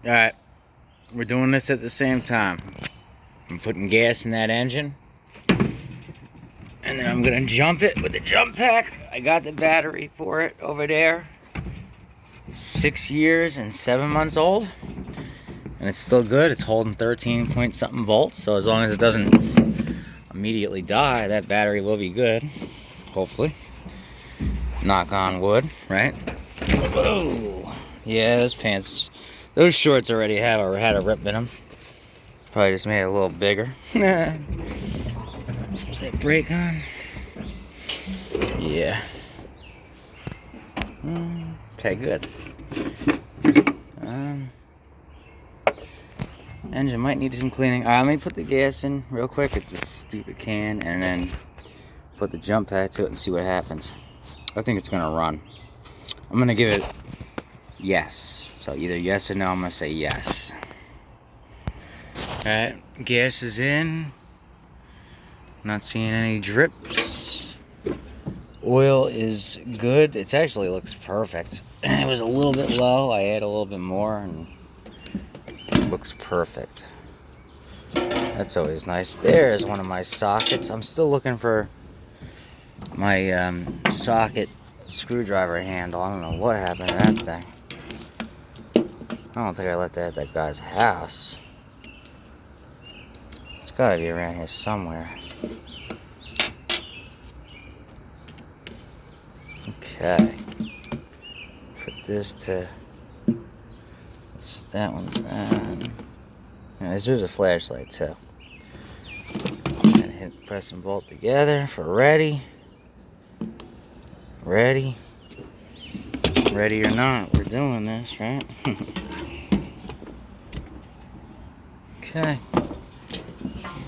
Alright, we're doing this at the same time. I'm putting gas in that engine, and then I'm gonna jump it with the jump pack. I got the battery for it over there. 6 years and 7 months old, and it's still good. It's holding 13 point something volts, so as long as it doesn't immediately die, that battery will be good, hopefully. Knock on wood, right? Whoa. Yeah, those pants, those shorts already had a rip in them. Probably just made it a little bigger. Is that brake on? Yeah. Okay, good. Engine might need some cleaning. Alright, let me put the gas in real quick. It's a stupid can, and then put the jump pack to it and see what happens. I think it's gonna run. I'm gonna give it yes. So either yes or no. I'm gonna say yes. Alright, gas is in. Not seeing any drips. Oil is good. It actually looks perfect. It was a little bit low. I add a little bit more, and it looks perfect. That's always nice. There's one of my sockets. I'm still looking for my socket screwdriver handle. I don't know what happened to that thing. I don't think I left that at that guy's house. It's gotta be around here somewhere. Okay. Put this to... that one's on. And this is a flashlight too. And hit press and bolt together for ready. Ready or not, we're doing this, right? Okay.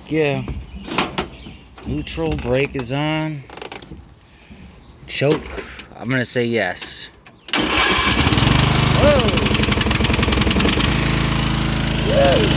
Go. Neutral, brake is on. Choke. I'm gonna say yes. Whoa! Whoa!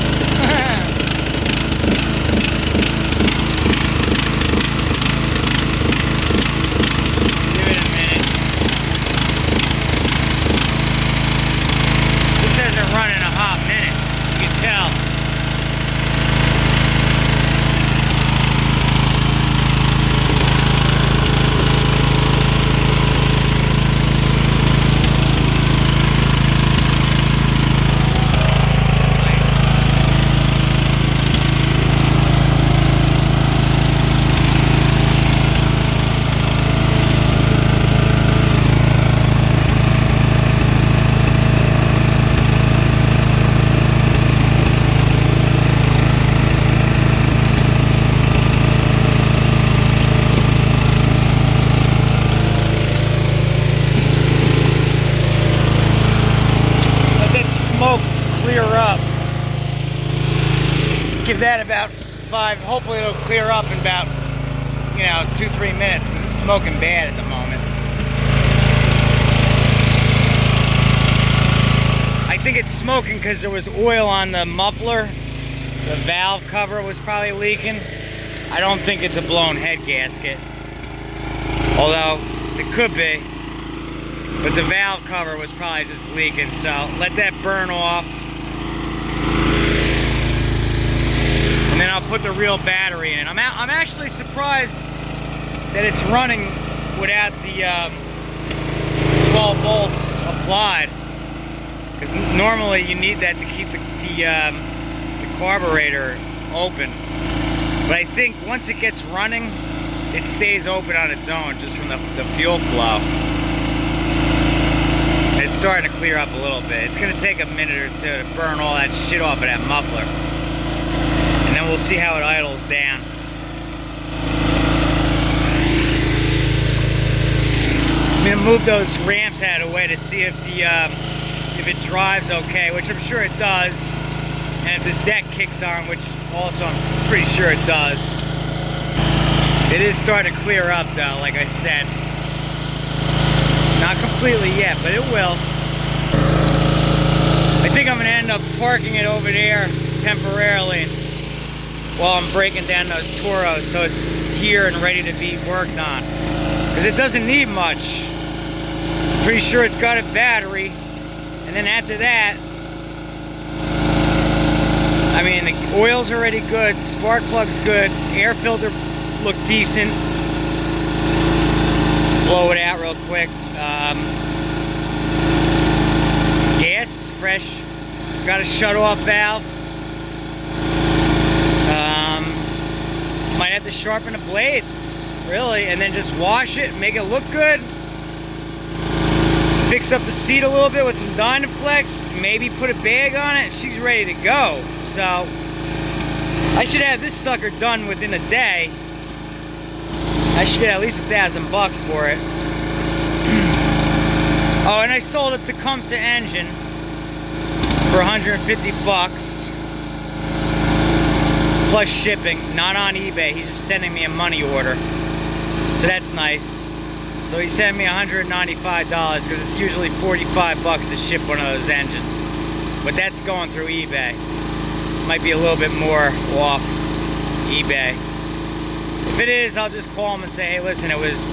Clear up. Give that about 5. Hopefully it'll clear up in about, 2-3 minutes, because it's smoking bad at the moment. I think it's smoking because there was oil on the muffler. The valve cover was probably leaking. I don't think it's a blown head gasket, although it could be. But the valve cover was probably just leaking, so let that burn off. And then I'll put the real battery in. I'm actually surprised that it's running without the 12 volts applied. Because normally you need that to keep the carburetor open. But I think once it gets running, it stays open on its own just from the fuel flow. It's starting to clear up a little bit. It's going to take a minute or two to burn all that shit off of that muffler. And then we'll see how it idles down. I'm going to move those ramps out of the way to see if it drives okay, which I'm sure it does. And if the deck kicks on, which also I'm pretty sure it does. It is starting to clear up though, like I said. Not completely yet, but it will. I think I'm going to end up parking it over there temporarily while I'm breaking down those Toros, so it's here and ready to be worked on. Because it doesn't need much. Pretty sure it's got a battery, and then after that, Oil's already good, spark plug's good, air filter looked decent. Blow it out real quick. Gas is fresh. It's got a shut-off valve. Might have to sharpen the blades, really, and then just wash it, make it look good. Fix up the seat a little bit with some Dynaflex, maybe put a bag on it, and she's ready to go. So I should have this sucker done within a day. I should get at least $1,000 for it. Oh, and I sold a Tecumseh engine for $150 plus shipping, not on eBay. He's just sending me a money order, so that's nice. So he sent me $195 because it's usually $45 to ship one of those engines, but that's going through eBay. Might be a little bit more off eBay. If it is, I'll just call him and say, hey, listen, it was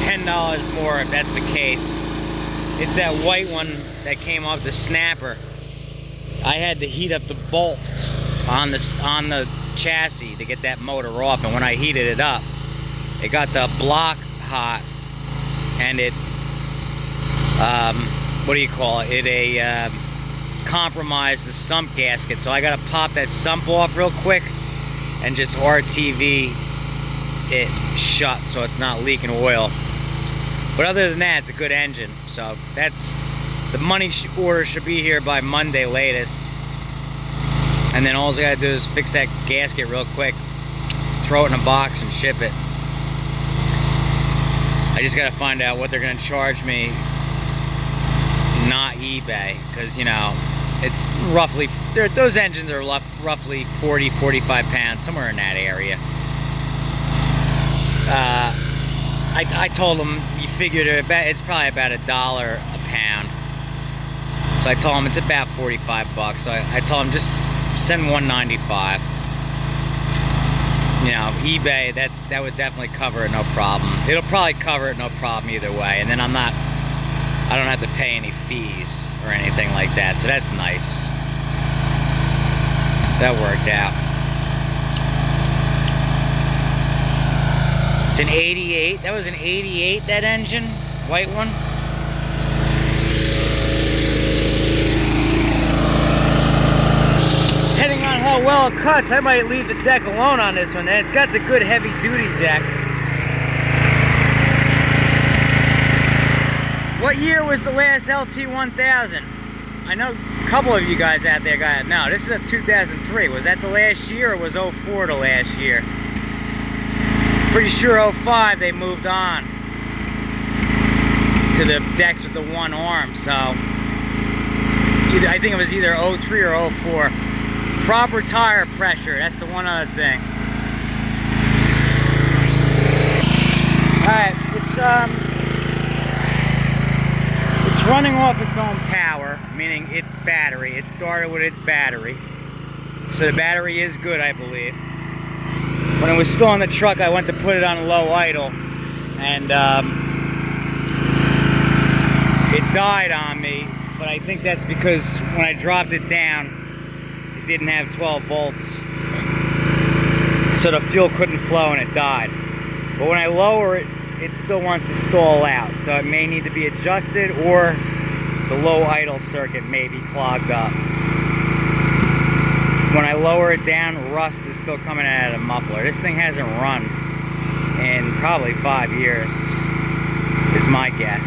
$10 more if that's the case. It's that white one that came off the snapper. I had to heat up the bolt on the chassis to get that motor off, and when I heated it up, it got the block hot, and it, what do you call it? It compromised the sump gasket, so I gotta pop that sump off real quick and just RTV it shut so it's not leaking oil. But other than that, it's a good engine. So that's, the money order should be here by Monday latest. And then all I gotta do is fix that gasket real quick, throw it in a box and ship it. I just gotta find out what they're gonna charge me, not eBay, because you know, it's roughly, those engines are roughly 40, 45 pounds, somewhere in that area. I told them, you figured it's probably about $1 a pound. So I told him it's about $45. So I told him just send $195. You know, eBay, that would definitely cover it, no problem. It'll probably cover it, no problem either way. And then I don't have to pay any fees or anything like that. So that's nice. That worked out. It's an 88. That was an 88, that engine, white one. Depending on how well it cuts, I might leave the deck alone on this one. And it's got the good heavy duty deck. What year was the last LT1000? I know a couple of you guys out there got it. No, this is a 2003. Was that the last year, or was 04 the last year? Pretty sure 05 they moved on to the decks with the one arm. So I think it was either 03 or 04. Proper tire pressure, that's the one other thing. Alright, it's running off its own power, meaning its battery. It started with its battery. So the battery is good, I believe. When it was still on the truck, I went to put it on low idle, and it died on me, but I think that's because when I dropped it down, it didn't have 12 volts, so the fuel couldn't flow and it died. But when I lower it, it still wants to stall out, so it may need to be adjusted, or the low idle circuit may be clogged up. When I lower it down, rust is still coming out of the muffler. This thing hasn't run in probably 5 years, is my guess.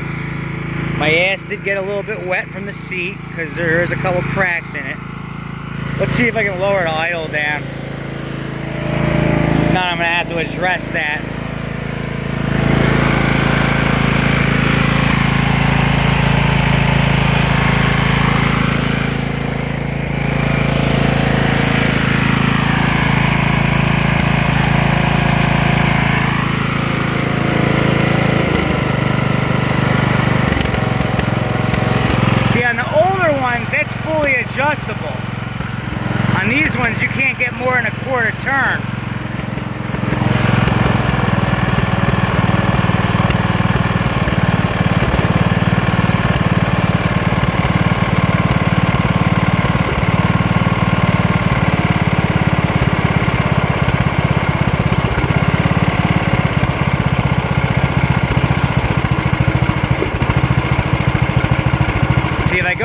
My ass did get a little bit wet from the seat because there is a couple cracks in it. Let's see if I can lower the idle down. Now I'm going to have to address that. That's fully adjustable. On these ones, you can't get more than a quarter turn.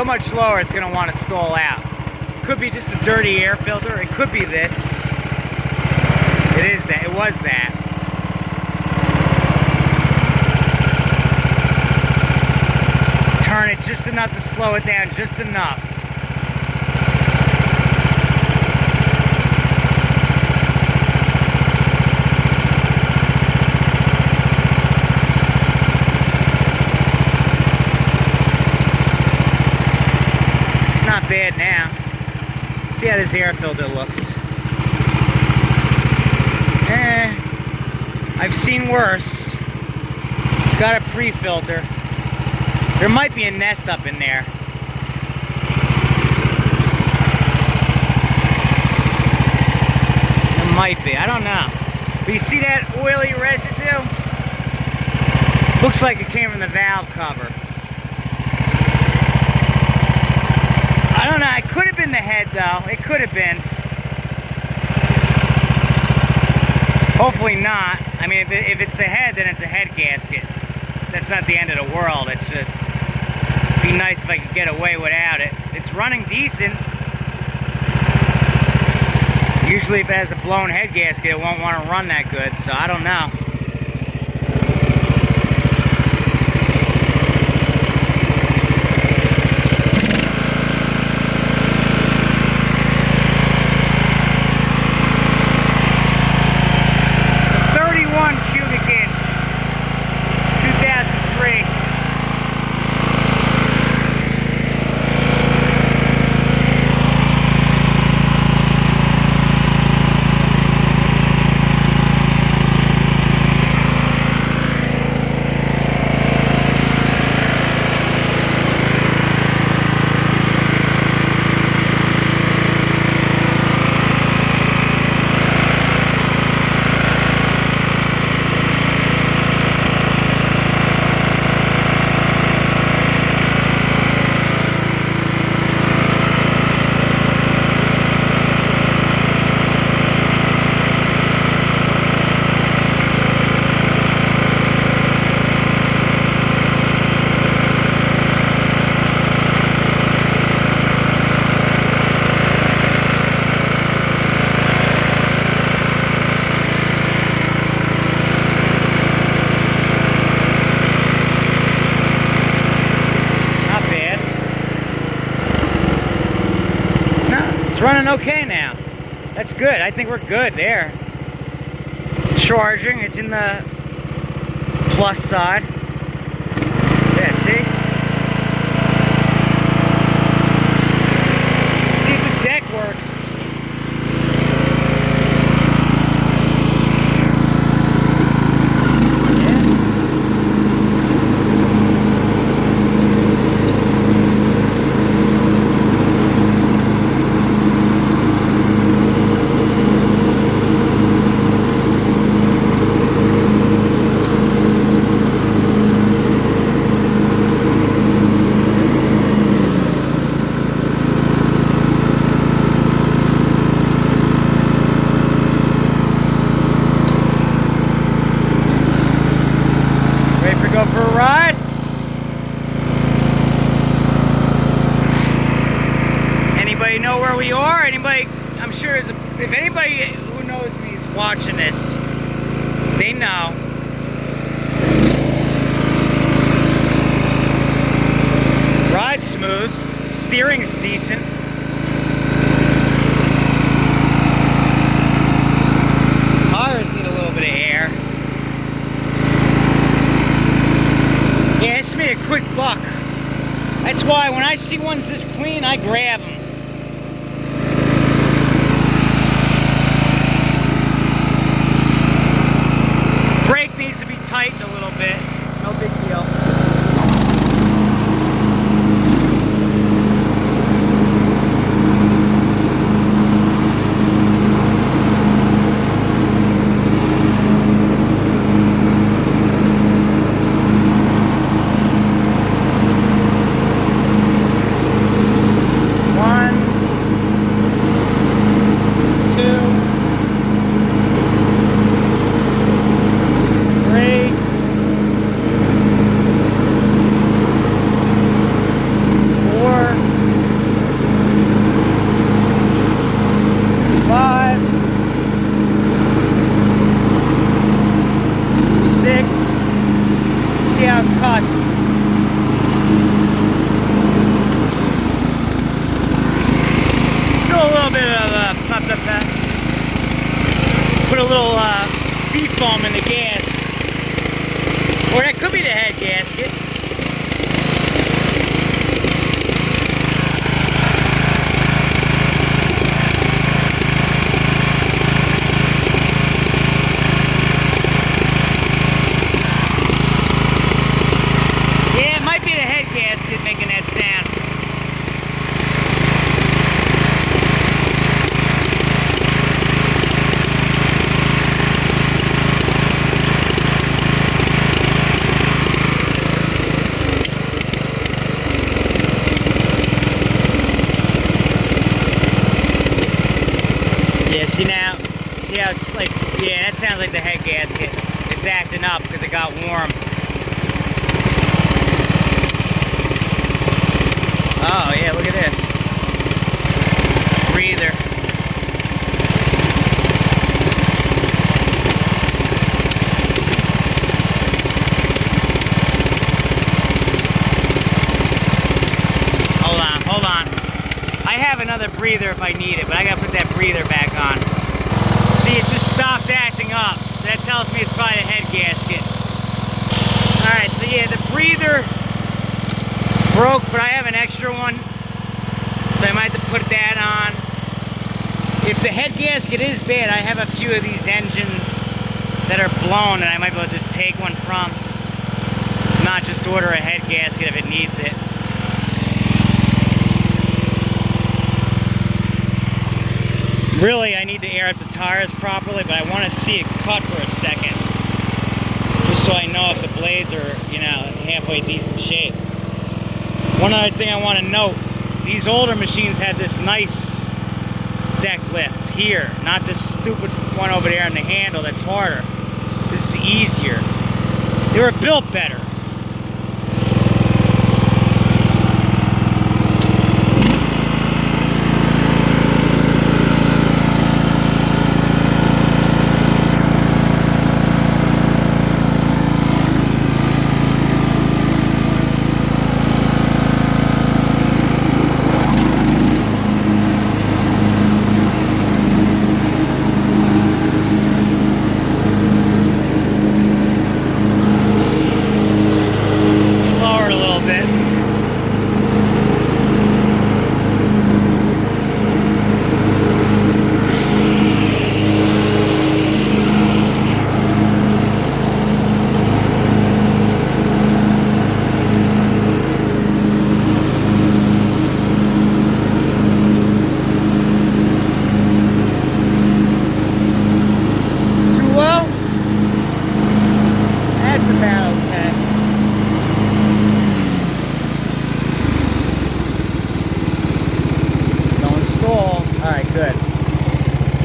much lower it's going to want to stall out. Could be just a dirty air filter. It could be this. It is that. It was that. Turn it just enough to slow it down, just enough. Not bad now. See how this air filter looks. I've seen worse. It's got a pre-filter. There might be a nest up in there. There might be, I don't know. But you see that oily residue? Looks like it came from the valve cover. I don't know, it could have been the head though. It could have been. Hopefully not. I mean, if it's the head, then it's a head gasket. That's not the end of the world. It's just, it'd be nice if I could get away without it. It's running decent. Usually if it has a blown head gasket, it won't want to run that good, so I don't know. It's running okay now. That's good. I think we're good there. It's charging. It's in the plus side. Yeah, see? See if the deck works. Go for a ride. Anybody know where we are? Anybody? I'm sure if anybody who knows me is watching this, they know. Ride's smooth. Steering's decent. Tires need a little bit of air. Yeah, it's me a quick buck. That's why when I see ones this clean, I grab them. Brake needs to be tightened a little bit. No big deal. One. little bit of put a little sea foam in the gas, or that could be the head gasket. Yeah, it might be the head gasket making that sound. See how it's like, yeah, that sounds like the head gasket. It's acting up because it got warm. Oh yeah, look at this. Breather. Hold on. I have another breather if I need it, but I gotta put that breather back on. See, it just stopped acting up, so that tells me it's probably the head gasket. Alright, so yeah, the breather broke, but I have an extra one, so I might have to put that on. If the head gasket is bad, I have a few of these engines that are blown that I might be able to just take one from, not just order a head gasket if it needs it. Really, I need to air out the tires properly, but I want to see it cut for a second, just so I know if the blades are, you know, halfway decent shape. One other thing I want to note, these older machines had this nice deck lift here, not this stupid one over there on the handle that's harder. This is easier. They were built better.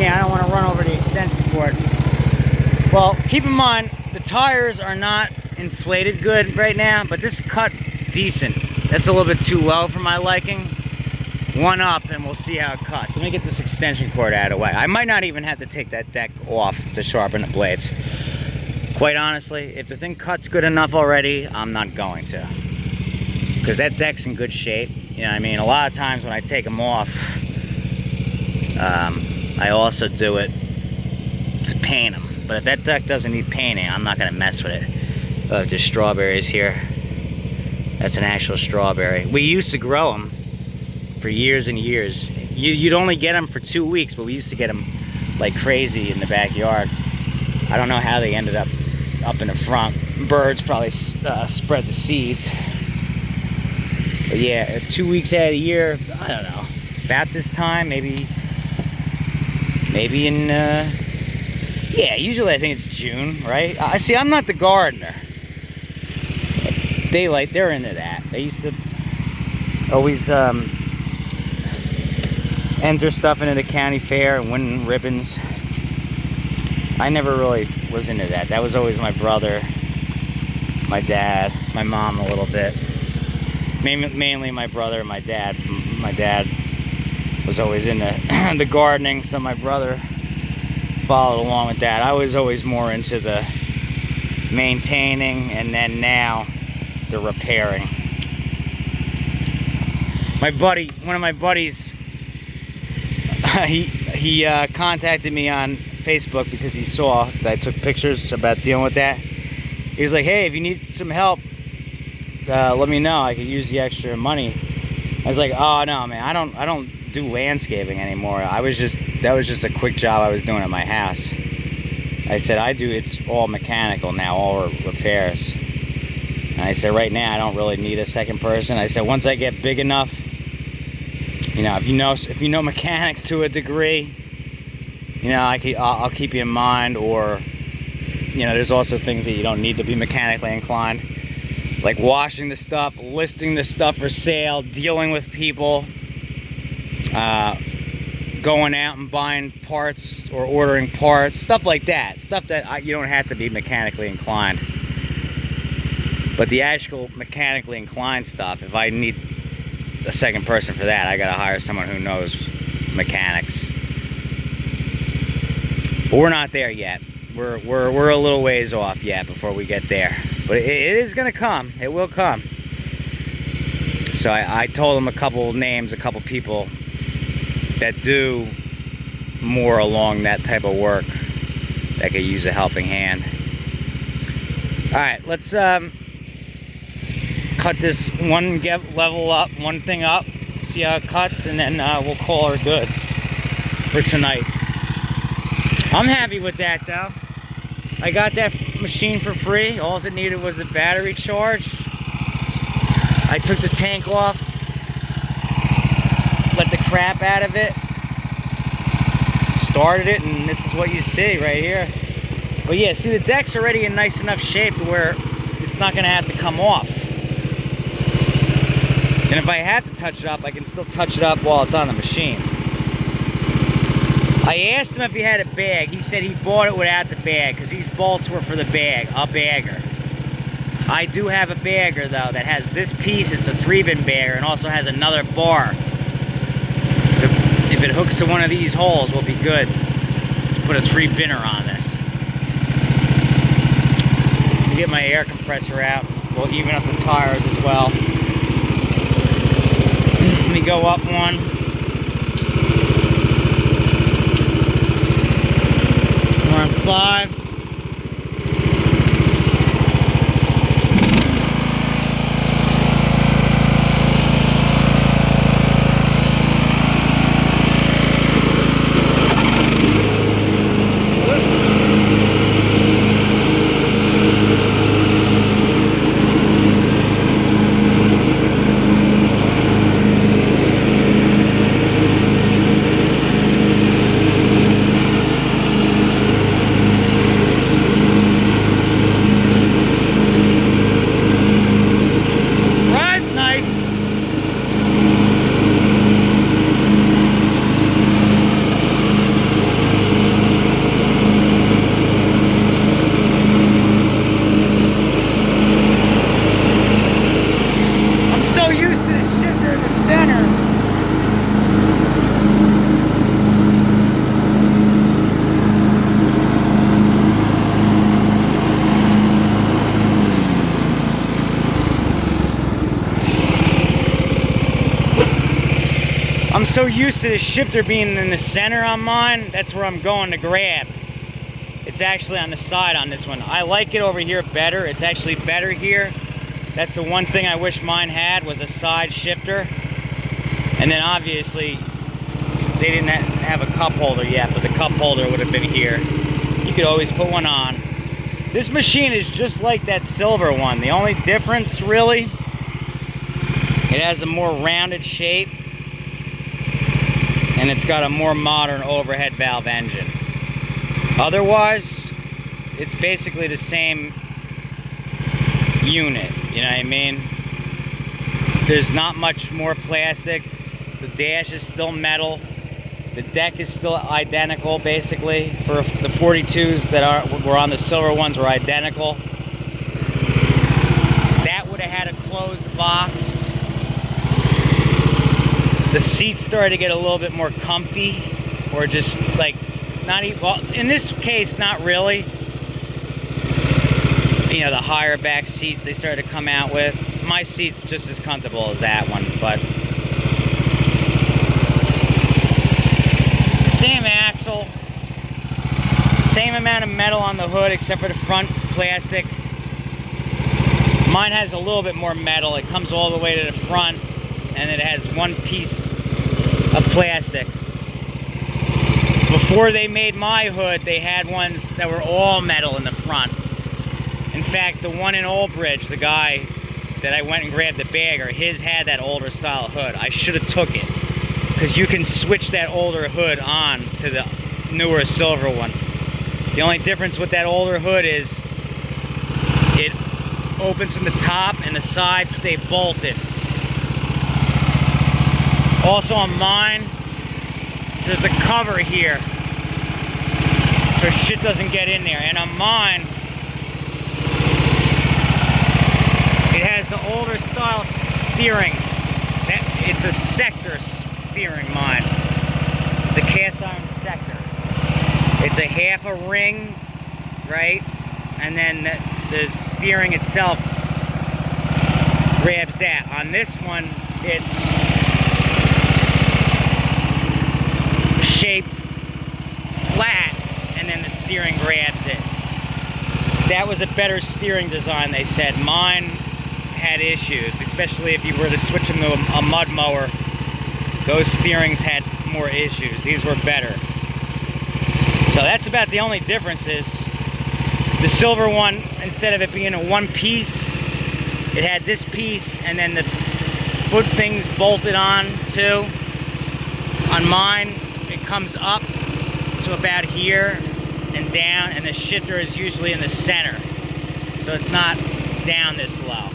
I don't want to run over the extension cord. Well, keep in mind, the tires are not inflated good right now, but this cut decent. That's a little bit too low for my liking. One up and we'll see how it cuts. Let me get this extension cord out of the way. I might not even have to take that deck off to sharpen the blades. Quite honestly, if the thing cuts good enough already, I'm not going to. Because that deck's in good shape. You know what I mean? A lot of times when I take them off, I also do it to paint them. But if that deck doesn't need painting, I'm not gonna mess with it. Look, there's strawberries here. That's an actual strawberry. We used to grow them for years and years. You'd only get them for 2 weeks, but we used to get them like crazy in the backyard. I don't know how they ended up in the front. Birds probably spread the seeds. But yeah, 2 weeks out of the year, I don't know. About this time, maybe in, yeah, usually I think it's June, right? I see, I'm not the gardener. They're into that. They used to always enter stuff into the county fair and win ribbons. I never really was into that. That was always my brother, my dad, my mom a little bit. Mainly my brother and my dad. My dad was always into the gardening, so my brother followed along with that. I was always more into the maintaining, and then now the repairing. One of my buddies he contacted me on Facebook because he saw that I took pictures about dealing with that. He was like, hey, if you need some help, let me know. I could use the extra money. I was like, oh no, man, I don't do landscaping anymore. That was just a quick job I was doing at my house. I said, it's all mechanical now, all repairs. And I said, right now I don't really need a second person. I said, once I get big enough, you know, if you know mechanics to a degree, you know, I'll keep you in mind. Or, you know, there's also things that you don't need to be mechanically inclined, like washing the stuff, listing the stuff for sale, dealing with people, going out and buying parts or ordering parts, stuff like that. Stuff that you don't have to be mechanically inclined. But the actual mechanically inclined stuff, if I need a second person for that, I gotta hire someone who knows mechanics. But we're not there yet. We're a little ways off yet before we get there. But it is gonna come. It will come. So I told him a couple names, a couple people that do more along that type of work that could use a helping hand. All right, let's cut this one thing up, see how it cuts, and then we'll call her good for tonight. I'm happy with that though. I got that machine for free. All it needed was a battery charge. I took the tank off, let the crap out of it, started it, and this is what you see right here. But yeah, see, the deck's already in nice enough shape to where it's not gonna have to come off. And if I have to touch it up, I can still touch it up while it's on the machine. I asked him if he had a bag. He said he bought it without the bag because these bolts were for the bag, a bagger. I do have a bagger though that has this piece. It's a 3-bin bagger and also has another bar. If it hooks to one of these holes, we'll be good to put a 3-binner on this. I'll get my air compressor out. We'll even up the tires as well. Let me go up one. We're on 5. I'm so used to the shifter being in the center on mine, that's where I'm going to grab. It's actually on the side on this one. I like it over here better. It's actually better here. That's the one thing I wish mine had, was a side shifter. And then obviously, they didn't have a cup holder yet, but the cup holder would have been here. You could always put one on. This machine is just like that silver one. The only difference, really, it has a more rounded shape. And it's got a more modern overhead valve engine. Otherwise, it's basically the same unit, you know what I mean? There's not much more plastic. The dash is still metal. The deck is still identical, basically. For the 42s that were on the silver ones were identical. That would have had a closed box. The seats started to get a little bit more comfy, or just like not even, well, in this case, not really. You know, the higher back seats they started to come out with. My seat's just as comfortable as that one, but same amount of metal on the hood except for the front plastic. Mine has a little bit more metal. It comes all the way to the front, and it has one piece of plastic. Before they made my hood, they had ones that were all metal in the front. In fact, the one in Old Bridge, the guy that I went and grabbed the bagger, his had that older style hood. I should have took it, because you can switch that older hood on to the newer silver one. The only difference with that older hood is it opens from the top and the sides stay bolted. Also on mine, there's a cover here so shit doesn't get in there. And on mine, it has the older style steering. It's a sector steering, mine. It's a cast iron sector. It's a half a ring, right? And then the steering itself grabs that. On this one, it's shaped flat, and then the steering grabs it. That was a better steering design, they said. Mine had issues, especially if you were to switch them to a mud mower. Those steerings had more issues. These were better. So that's about the only difference. Is the silver one, instead of it being a one piece, it had this piece and then the foot things bolted on too. On mine, it comes up to about here and down, and the shifter is usually in the center, so it's not down this low.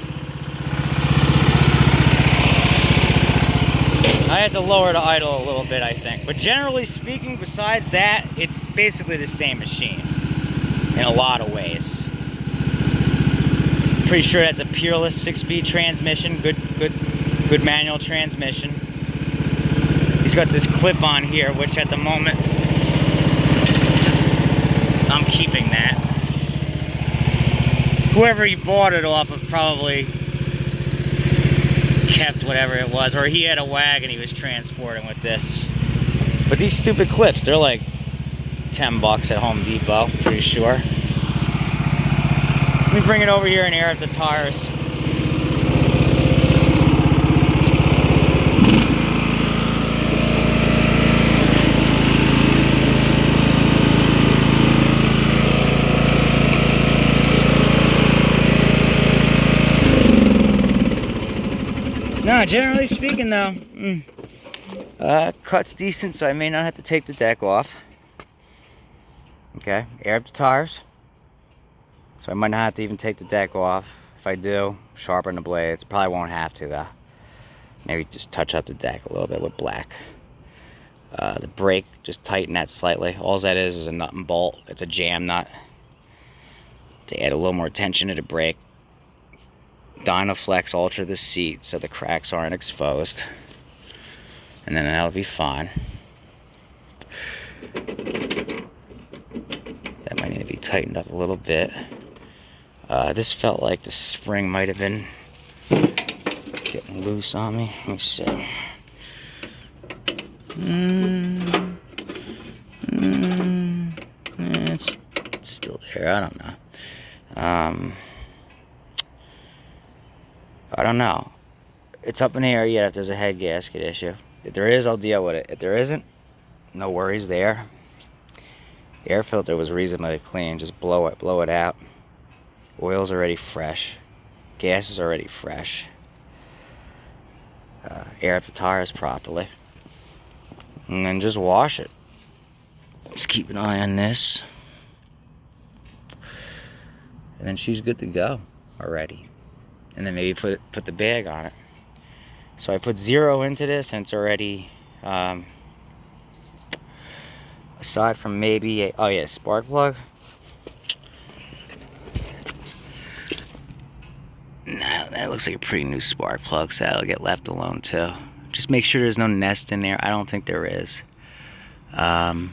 I had to lower the idle a little bit, I think. But generally speaking, besides that, it's basically the same machine in a lot of ways. Pretty sure that's a Peerless 6-speed transmission, good manual transmission. He's got this clip on here, which at the moment, I'm keeping that. Whoever he bought it off of probably kept whatever it was, or he had a wagon he was transporting with this. But these stupid clips, they're like $10 at Home Depot, pretty sure. Let me bring it over here and air up the tires. No, generally speaking though, cut's decent, so I may not have to take the deck off. Okay, air up the tires. So I might not have to even take the deck off. If I do, sharpen the blades. Probably won't have to though. Maybe just touch up the deck a little bit with black. The brake, just tighten that slightly. All that is a nut and bolt. It's a jam nut to add a little more tension to the brake. Dynaflex alter the seat so the cracks aren't exposed, and then that'll be fine. That might need to be tightened up a little bit. This felt like the spring might have been getting loose on me. Let me see. It's still there. I don't know. I don't know. It's up in the air yet if there's a head gasket issue. If there is, I'll deal with it. If there isn't, no worries there. The air filter was reasonably clean. Just blow it out. Oil's already fresh. Gas is already fresh. Air up the tires properly. And then just wash it. Just keep an eye on this. And then she's good to go already. And then maybe put the bag on it. So I put 0 into this, and it's already, aside from maybe a spark plug. Nah, that looks like a pretty new spark plug, so that'll get left alone too. Just make sure there's no nest in there. I don't think there is. Oh,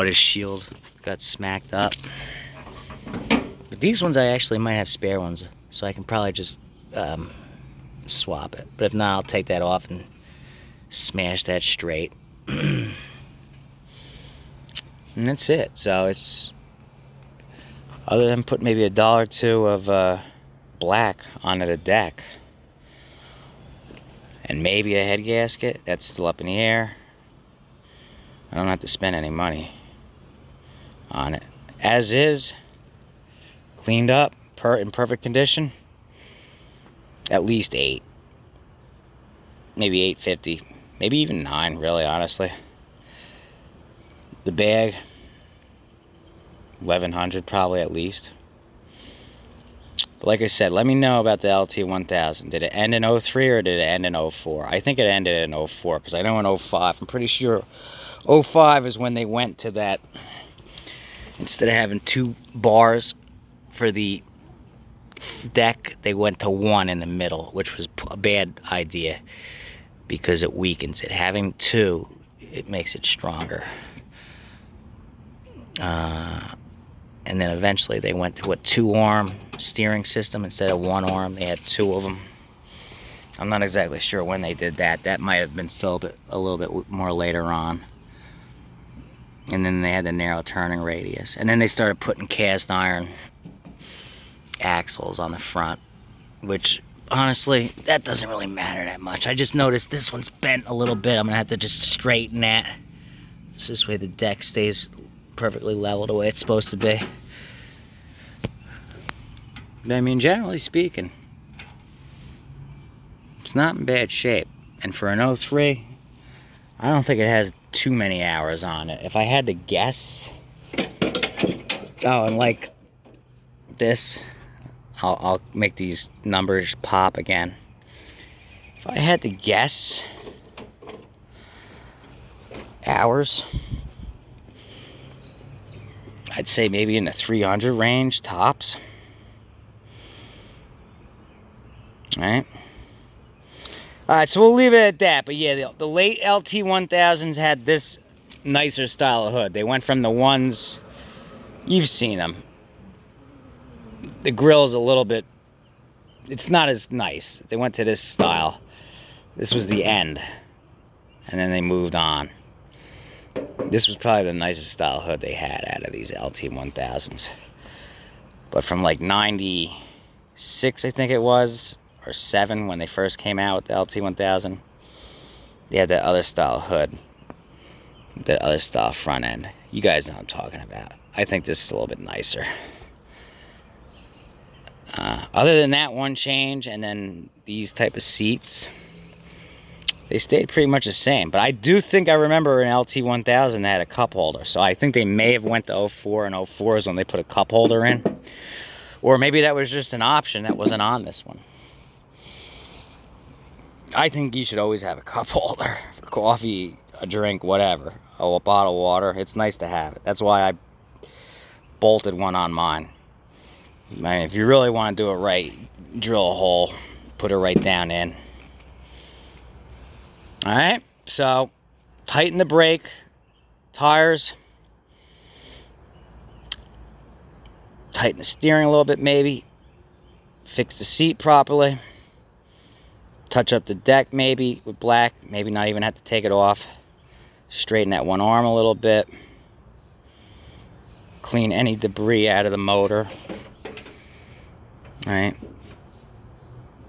this shield got smacked up. But these ones I actually might have spare ones, so I can probably just swap it. But if not, I'll take that off and smash that straight. And that's it. So it's, other than put maybe $1 or $2 of black onto the deck, and maybe a head gasket, that's still up in the air. I don't have to spend any money on it. As is, cleaned up, in perfect condition, at least $8, maybe $8.50, maybe even $9, really, honestly. The bag, $1,100 probably at least. But like I said, let me know about the LT1000. Did it end in 03 or did it end in 04? I think it ended in 04, because I know in 05, I'm pretty sure 05 is when they went to that, instead of having 2 bars for the deck, they went to 1 in the middle, which was a bad idea because it weakens it. Having 2, it makes it stronger. And then eventually they went to a 2-arm steering system instead of 1 arm. They had 2 of them. I'm not exactly sure when they did that. That might have been sold a little bit more later on. And then they had the narrow turning radius. And then they started putting cast iron axles on the front, which honestly, that doesn't really matter that much. I just noticed this one's bent a little bit. I'm gonna have to just straighten that. So this way the deck stays perfectly level the way it's supposed to be. But I mean, generally speaking, it's not in bad shape. And for an 03, I don't think it has too many hours on it. If I had to guess, oh, and like this, I'll make these numbers pop again. If I had to guess hours, I'd say maybe in the 300 range, tops. Alright, so we'll leave it at that. But yeah, the late LT1000s had this nicer style of hood. They went from the ones, you've seen them. The grill's a little bit, it's not as nice. They went to this style. This was the end. And then they moved on. This was probably the nicest style hood they had out of these LT1000s. But from like 96, I think it was, or 7, when they first came out with the LT1000, they had that other style hood, that other style front end. You guys know what I'm talking about. I think this is a little bit nicer. Other than that one change, and then these type of seats, they stayed pretty much the same. But I do think I remember an LT1000 that had a cup holder. So I think they may have went to 04, and 04 is when they put a cup holder in. Or maybe that was just an option that wasn't on this one. I think you should always have a cup holder for coffee, a drink, whatever. Oh, a bottle of water. It's nice to have it. That's why I bolted one on mine. I mean, if you really want to do it right, drill a hole, put it right down in. Alright, so tighten the brake, tires, tighten the steering a little bit maybe, fix the seat properly, touch up the deck maybe with black, maybe not even have to take it off, straighten that one arm a little bit, clean any debris out of the motor. Alright,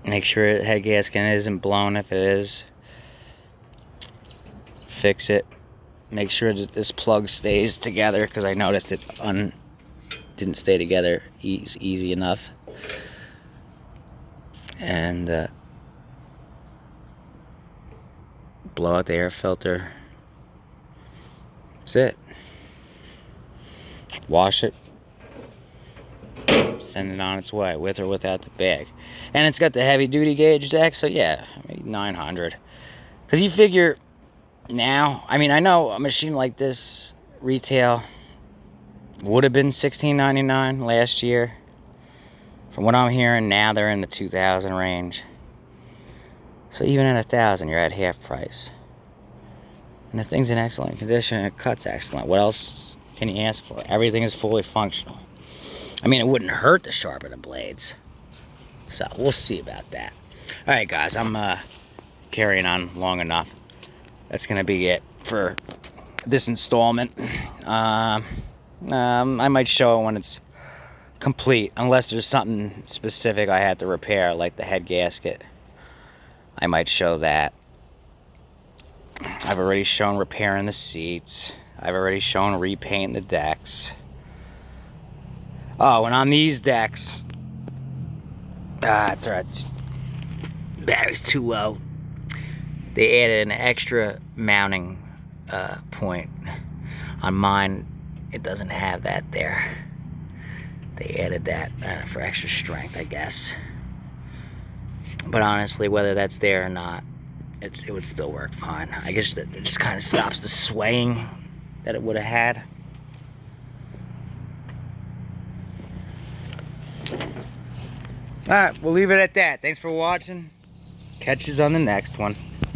make sure the head gasket isn't blown. If it is, fix it. Make sure that this plug stays together, because I noticed it didn't stay together easy enough. And blow out the air filter. That's it. Wash it. Send it on its way, with or without the bag. And it's got the heavy duty gauge deck, so yeah, maybe 900. Because you figure now, I mean, I know a machine like this retail would have been $16.99 last year. From what I'm hearing now, they're in the 2,000 range. So even at 1,000, you're at half price. And the thing's in excellent condition, and it cuts excellent. What else can you ask for? Everything is fully functional. I mean, it wouldn't hurt to sharpen the blades. So we'll see about that. All right, guys, I'm carrying on long enough. That's gonna be it for this installment. I might show it when it's complete, unless there's something specific I had to repair, like the head gasket. I might show that. I've already shown repairing the seats. I've already shown repainting the decks. Oh, and on these decks, it's alright. Battery's too low. They added an extra mounting point. On mine, it doesn't have that there. They added that for extra strength, I guess. But honestly, whether that's there or not, it would still work fine. I guess that it just kind of stops the swaying that it would have had. Alright, we'll leave it at that. Thanks for watching. Catch us on the next one.